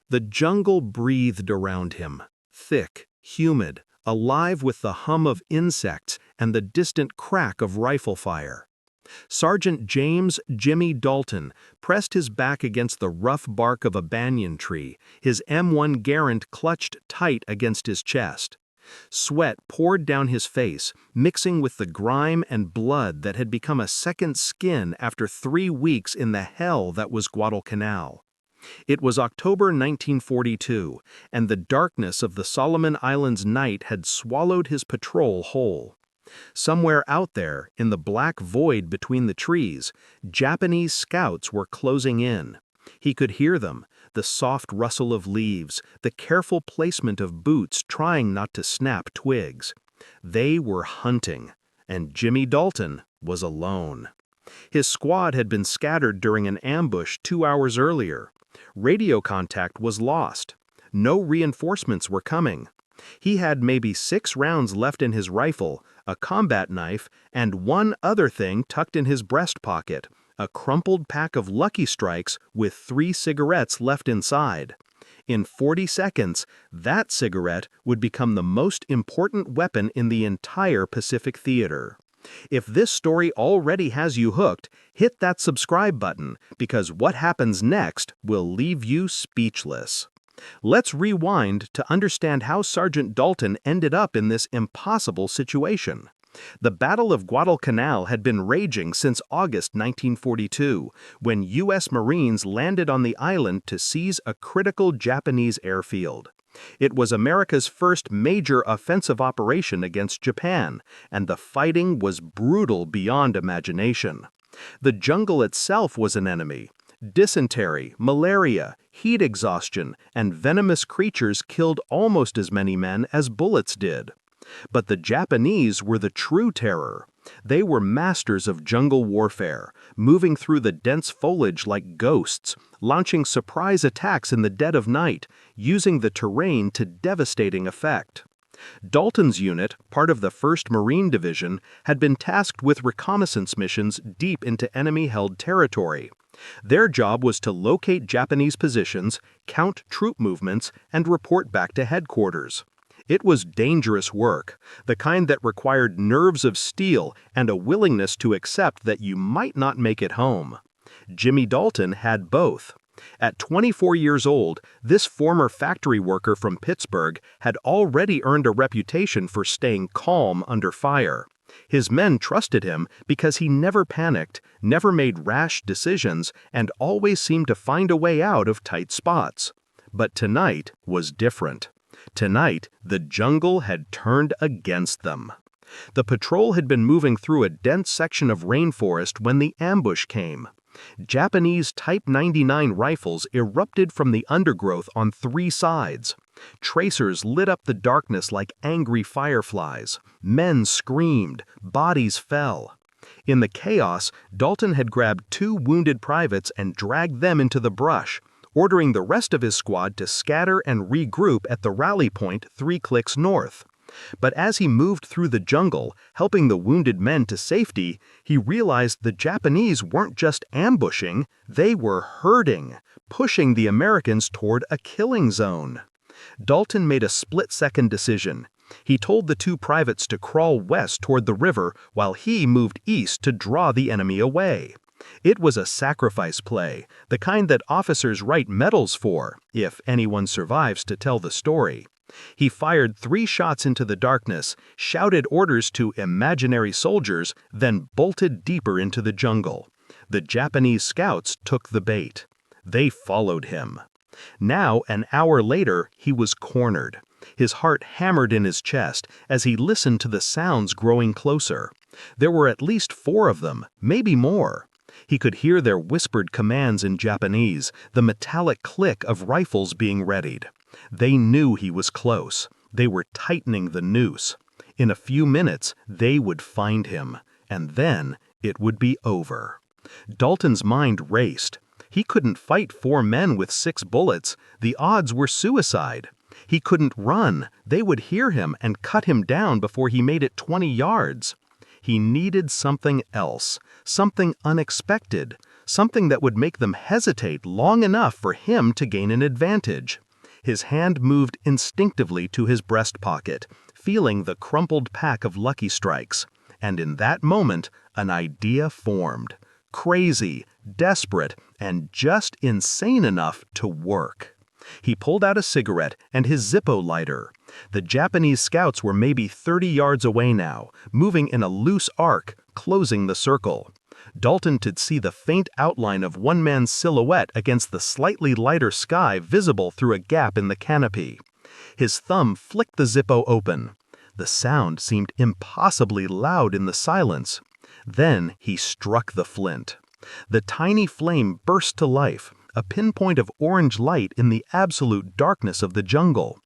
The jungle breathed around him, thick, humid, alive with the hum of insects and the distant crack of rifle fire. Sergeant James "Jimmy" Dalton pressed his back against the rough bark of a banyan tree, his M1 Garand clutched tight against his chest. Sweat poured down his face, mixing with the grime and blood that had become a second skin after 3 weeks in the hell that was Guadalcanal. It was October 1942, and the darkness of the Solomon Islands night had swallowed his patrol whole. Somewhere out there, in the black void between the trees, Japanese scouts were closing in. He could hear them, the soft rustle of leaves, the careful placement of boots trying not to snap twigs. They were hunting, and Jimmy Dalton was alone. His squad had been scattered during an ambush 2 hours earlier. Radio contact was lost. No reinforcements were coming. He had maybe 6 rounds left in his rifle, a combat knife, and one other thing tucked in his breast pocket, a crumpled pack of Lucky Strikes with 3 cigarettes left inside. In 40 seconds, that cigarette would become the most important weapon in the entire Pacific Theater. If this story already has you hooked, hit that subscribe button, because what happens next will leave you speechless. Let's rewind to understand how Sergeant Dalton ended up in this impossible situation. The Battle of Guadalcanal had been raging since August 1942, when U.S. Marines landed on the island to seize a critical Japanese airfield. It was America's first major offensive operation against Japan, and the fighting was brutal beyond imagination. The jungle itself was an enemy. Dysentery, malaria, heat exhaustion, and venomous creatures killed almost as many men as bullets did. But the Japanese were the true terror. They were masters of jungle warfare, moving through the dense foliage like ghosts, launching surprise attacks in the dead of night, using the terrain to devastating effect. Dalton's unit, part of the 1st Marine Division, had been tasked with reconnaissance missions deep into enemy-held territory. Their job was to locate Japanese positions, count troop movements, and report back to headquarters. It was dangerous work, the kind that required nerves of steel and a willingness to accept that you might not make it home. Jimmy Dalton had both. At 24 years old, this former factory worker from Pittsburgh had already earned a reputation for staying calm under fire. His men trusted him because he never panicked, never made rash decisions, and always seemed to find a way out of tight spots. But tonight was different. Tonight, the jungle had turned against them. The patrol had been moving through a dense section of rainforest when the ambush came. Japanese Type 99 rifles erupted from the undergrowth on 3 sides. Tracers lit up the darkness like angry fireflies. Men screamed, bodies fell. In the chaos, Dalton had grabbed 2 wounded privates and dragged them into the brush, ordering the rest of his squad to scatter and regroup at the rally point 3 clicks north. But as he moved through the jungle, helping the wounded men to safety, he realized the Japanese weren't just ambushing, they were herding, pushing the Americans toward a killing zone. Dalton made a split-second decision. He told the 2 privates to crawl west toward the river while he moved east to draw the enemy away. It was a sacrifice play, the kind that officers write medals for, if anyone survives to tell the story. He fired 3 shots into the darkness, shouted orders to imaginary soldiers, then bolted deeper into the jungle. The Japanese scouts took the bait. They followed him. Now, an hour later, he was cornered. His heart hammered in his chest as he listened to the sounds growing closer. There were at least 4 of them, maybe more. He could hear their whispered commands in Japanese, the metallic click of rifles being readied. They knew he was close. They were tightening the noose. In a few minutes, they would find him, and then it would be over. Dalton's mind raced. He couldn't fight 4 men with 6 bullets. The odds were suicide. He couldn't run. They would hear him and cut him down before he made it 20 yards. He needed something else, something unexpected, something that would make them hesitate long enough for him to gain an advantage. His hand moved instinctively to his breast pocket, feeling the crumpled pack of Lucky Strikes. And in that moment, an idea formed. Crazy, desperate, and just insane enough to work. He pulled out a cigarette and his Zippo lighter. The Japanese scouts were maybe 30 yards away now, moving in a loose arc, closing the circle. Dalton could see the faint outline of one man's silhouette against the slightly lighter sky visible through a gap in the canopy. His thumb flicked the Zippo open. The sound seemed impossibly loud in the silence. Then he struck the flint. The tiny flame burst to life, a pinpoint of orange light in the absolute darkness of the jungle.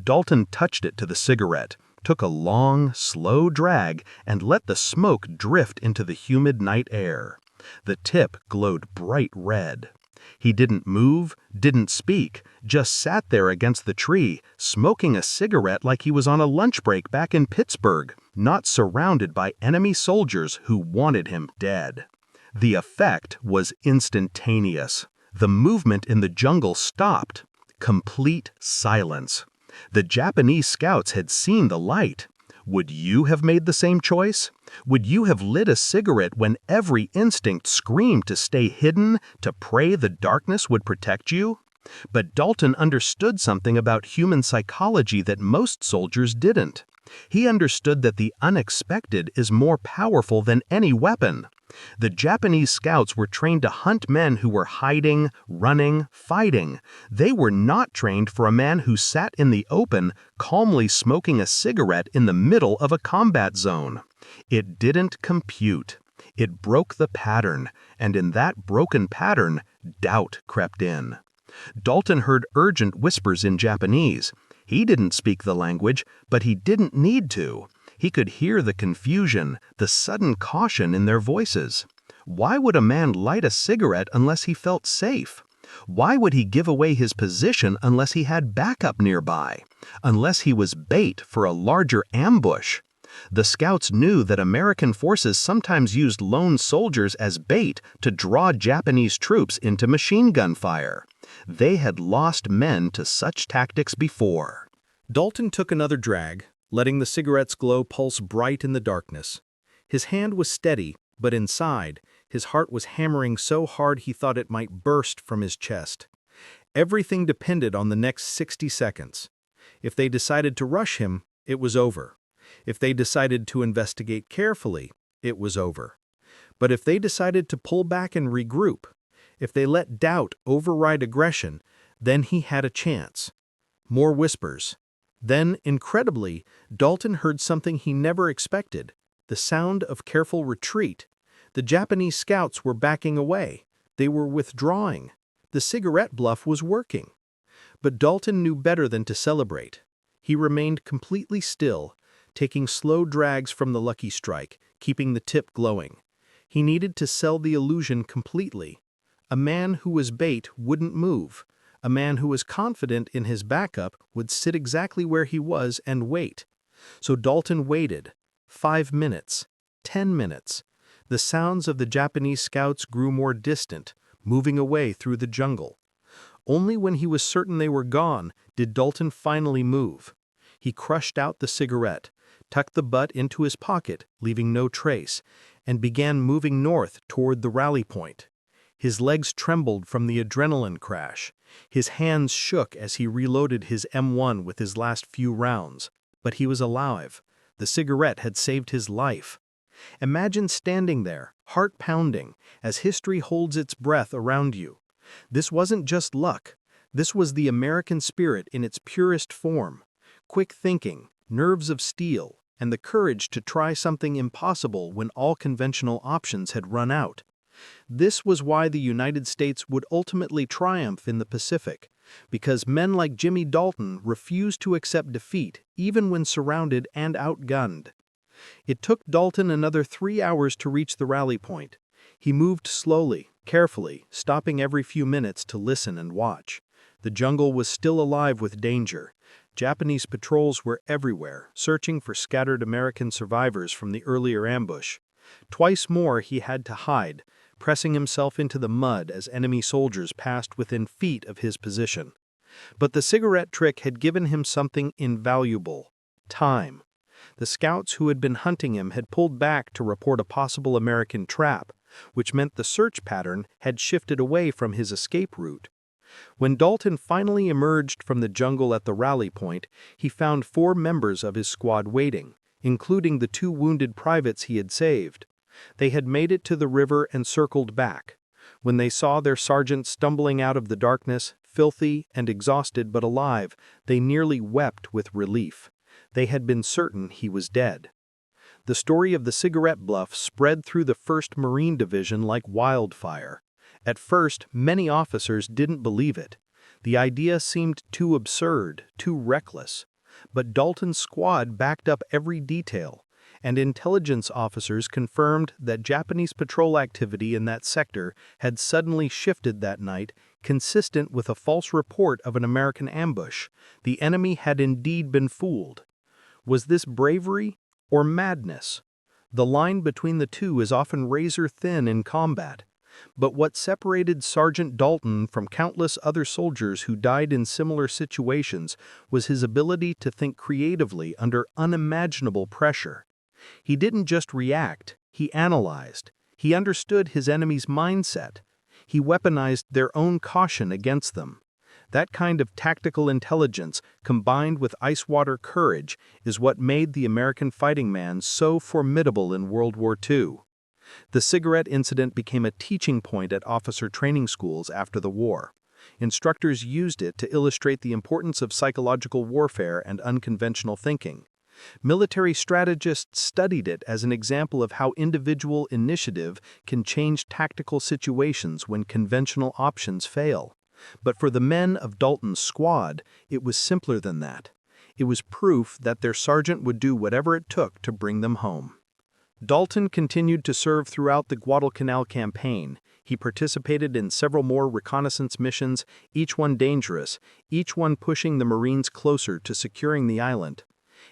Dalton touched it to the cigarette, took a long, slow drag, and let the smoke drift into the humid night air. The tip glowed bright red. He didn't move, didn't speak, just sat there against the tree, smoking a cigarette like he was on a lunch break back in Pittsburgh, not surrounded by enemy soldiers who wanted him dead. The effect was instantaneous. The movement in the jungle stopped. Complete silence. The Japanese scouts had seen the light. Would you have made the same choice? Would you have lit a cigarette when every instinct screamed to stay hidden, to pray the darkness would protect you? But Dalton understood something about human psychology that most soldiers didn't. He understood that the unexpected is more powerful than any weapon. The Japanese scouts were trained to hunt men who were hiding, running, fighting. They were not trained for a man who sat in the open, calmly smoking a cigarette in the middle of a combat zone. It didn't compute. It broke the pattern, and in that broken pattern, doubt crept in. Dalton heard urgent whispers in Japanese. He didn't speak the language, but he didn't need to. He could hear the confusion, the sudden caution in their voices. Why would a man light a cigarette unless he felt safe? Why would he give away his position unless he had backup nearby? Unless he was bait for a larger ambush? The scouts knew that American forces sometimes used lone soldiers as bait to draw Japanese troops into machine gun fire. They had lost men to such tactics before. Dalton took another drag, letting the cigarette's glow pulse bright in the darkness. His hand was steady, but inside, his heart was hammering so hard he thought it might burst from his chest. Everything depended on the next 60 seconds. If they decided to rush him, it was over. If they decided to investigate carefully, it was over. But if they decided to pull back and regroup, if they let doubt override aggression, then he had a chance. More whispers. Then, incredibly, Dalton heard something he never expected, the sound of careful retreat. The Japanese scouts were backing away. They were withdrawing. The cigarette bluff was working. But Dalton knew better than to celebrate. He remained completely still, taking slow drags from the Lucky Strike, keeping the tip glowing. He needed to sell the illusion completely. A man who was bait wouldn't move. A man who was confident in his backup would sit exactly where he was and wait. So Dalton waited. 5 minutes. 10 minutes. The sounds of the Japanese scouts grew more distant, moving away through the jungle. Only when he was certain they were gone did Dalton finally move. He crushed out the cigarette, tucked the butt into his pocket, leaving no trace, and began moving north toward the rally point. His legs trembled from the adrenaline crash. His hands shook as he reloaded his M1 with his last few rounds. But he was alive. The cigarette had saved his life. Imagine standing there, heart pounding, as history holds its breath around you. This wasn't just luck. This was the American spirit in its purest form. Quick thinking, nerves of steel, and the courage to try something impossible when all conventional options had run out. This was why the United States would ultimately triumph in the Pacific, because men like Jimmy Dalton refused to accept defeat even when surrounded and outgunned. It took Dalton another 3 hours to reach the rally point. He moved slowly, carefully, stopping every few minutes to listen and watch. The jungle was still alive with danger. Japanese patrols were everywhere, searching for scattered American survivors from the earlier ambush. Twice more he had to hide, pressing himself into the mud as enemy soldiers passed within feet of his position. But the cigarette trick had given him something invaluable: time. The scouts who had been hunting him had pulled back to report a possible American trap, which meant the search pattern had shifted away from his escape route. When Dalton finally emerged from the jungle at the rally point, he found 4 members of his squad waiting, including the 2 wounded privates he had saved. They had made it to the river and circled back. When they saw their sergeant stumbling out of the darkness, filthy and exhausted but alive, they nearly wept with relief. They had been certain he was dead. The story of the cigarette bluff spread through the 1st Marine Division like wildfire. At first, many officers didn't believe it. The idea seemed too absurd, too reckless. But Dalton's squad backed up every detail, and intelligence officers confirmed that Japanese patrol activity in that sector had suddenly shifted that night, consistent with a false report of an American ambush. The enemy had indeed been fooled. Was this bravery or madness? The line between the two is often razor-thin in combat. But what separated Sergeant Dalton from countless other soldiers who died in similar situations was his ability to think creatively under unimaginable pressure. He didn't just react, he analyzed. He understood his enemy's mindset. He weaponized their own caution against them. That kind of tactical intelligence, combined with ice-water courage, is what made the American fighting man so formidable in World War II. The cigarette incident became a teaching point at officer training schools after the war. Instructors used it to illustrate the importance of psychological warfare and unconventional thinking. Military strategists studied it as an example of how individual initiative can change tactical situations when conventional options fail. But for the men of Dalton's squad, it was simpler than that. It was proof that their sergeant would do whatever it took to bring them home. Dalton continued to serve throughout the Guadalcanal campaign. He participated in several more reconnaissance missions, each one dangerous, each one pushing the Marines closer to securing the island.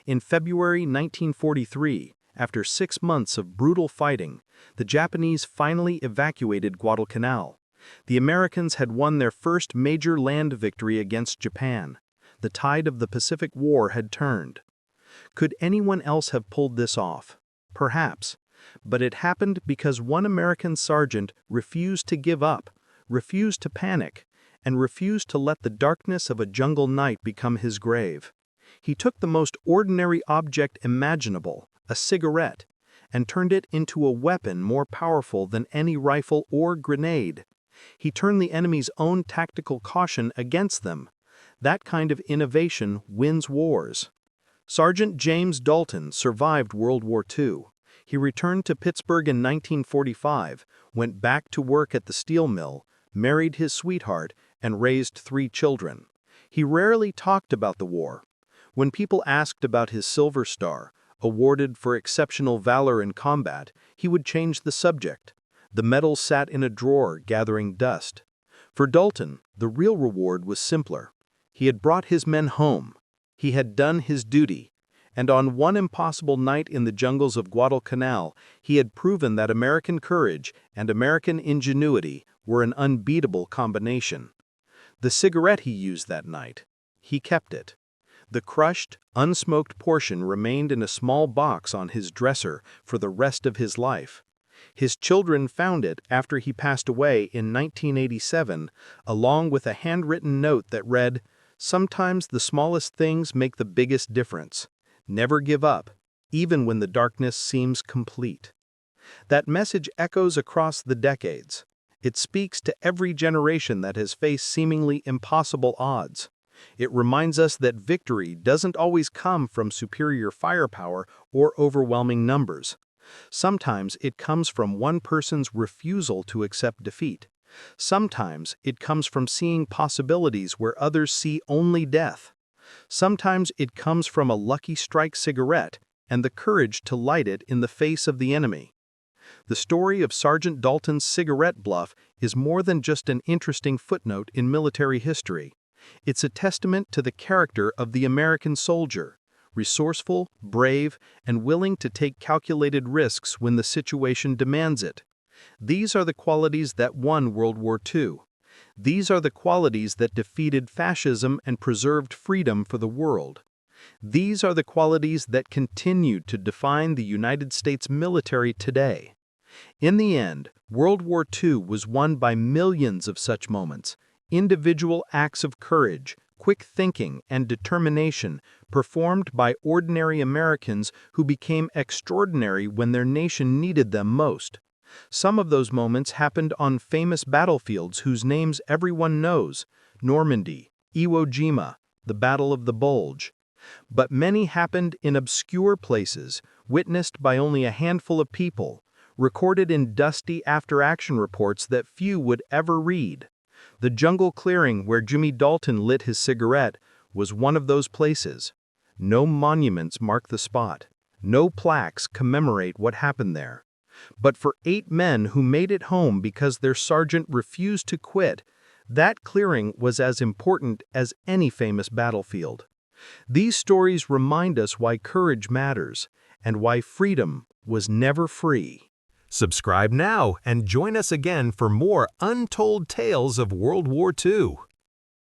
In February 1943, after 6 months of brutal fighting, the Japanese finally evacuated Guadalcanal. The Americans had won their first major land victory against Japan. The tide of the Pacific War had turned. Could anyone else have pulled this off? Perhaps. But it happened because one American sergeant refused to give up, refused to panic, and refused to let the darkness of a jungle night become his grave. He took the most ordinary object imaginable, a cigarette, and turned it into a weapon more powerful than any rifle or grenade. He turned the enemy's own tactical caution against them. That kind of innovation wins wars. Sergeant James Dalton survived World War II. He returned to Pittsburgh in 1945, went back to work at the steel mill, married his sweetheart, and raised 3 children. He rarely talked about the war. When people asked about his Silver Star, awarded for exceptional valor in combat, he would change the subject. The medal sat in a drawer gathering dust. For Dalton, the real reward was simpler. He had brought his men home. He had done his duty, and on one impossible night in the jungles of Guadalcanal, he had proven that American courage and American ingenuity were an unbeatable combination. The cigarette he used that night, he kept it. The crushed, unsmoked portion remained in a small box on his dresser for the rest of his life. His children found it after he passed away in 1987, along with a handwritten note that read, "Sometimes the smallest things make the biggest difference. Never give up, even when the darkness seems complete." That message echoes across the decades. It speaks to every generation that has faced seemingly impossible odds. It reminds us that victory doesn't always come from superior firepower or overwhelming numbers. Sometimes it comes from one person's refusal to accept defeat. Sometimes it comes from seeing possibilities where others see only death. Sometimes it comes from a lucky strike cigarette and the courage to light it in the face of the enemy. The story of Sergeant Dalton's cigarette bluff is more than just an interesting footnote in military history. It's a testament to the character of the American soldier, resourceful, brave, and willing to take calculated risks when the situation demands it. These are the qualities that won World War II. These are the qualities that defeated fascism and preserved freedom for the world. These are the qualities that continue to define the United States military today. In the end, World War II was won by millions of such moments, individual acts of courage, quick thinking, and determination performed by ordinary Americans who became extraordinary when their nation needed them most. Some of those moments happened on famous battlefields whose names everyone knows: Normandy, Iwo Jima, the Battle of the Bulge. But many happened in obscure places, witnessed by only a handful of people, recorded in dusty after-action reports that few would ever read. The jungle clearing where Jimmy Dalton lit his cigarette was one of those places. No monuments mark the spot. No plaques commemorate what happened there. But for 8 men who made it home because their sergeant refused to quit, that clearing was as important as any famous battlefield. These stories remind us why courage matters and why freedom was never free. Subscribe now and join us again for more untold tales of World War II.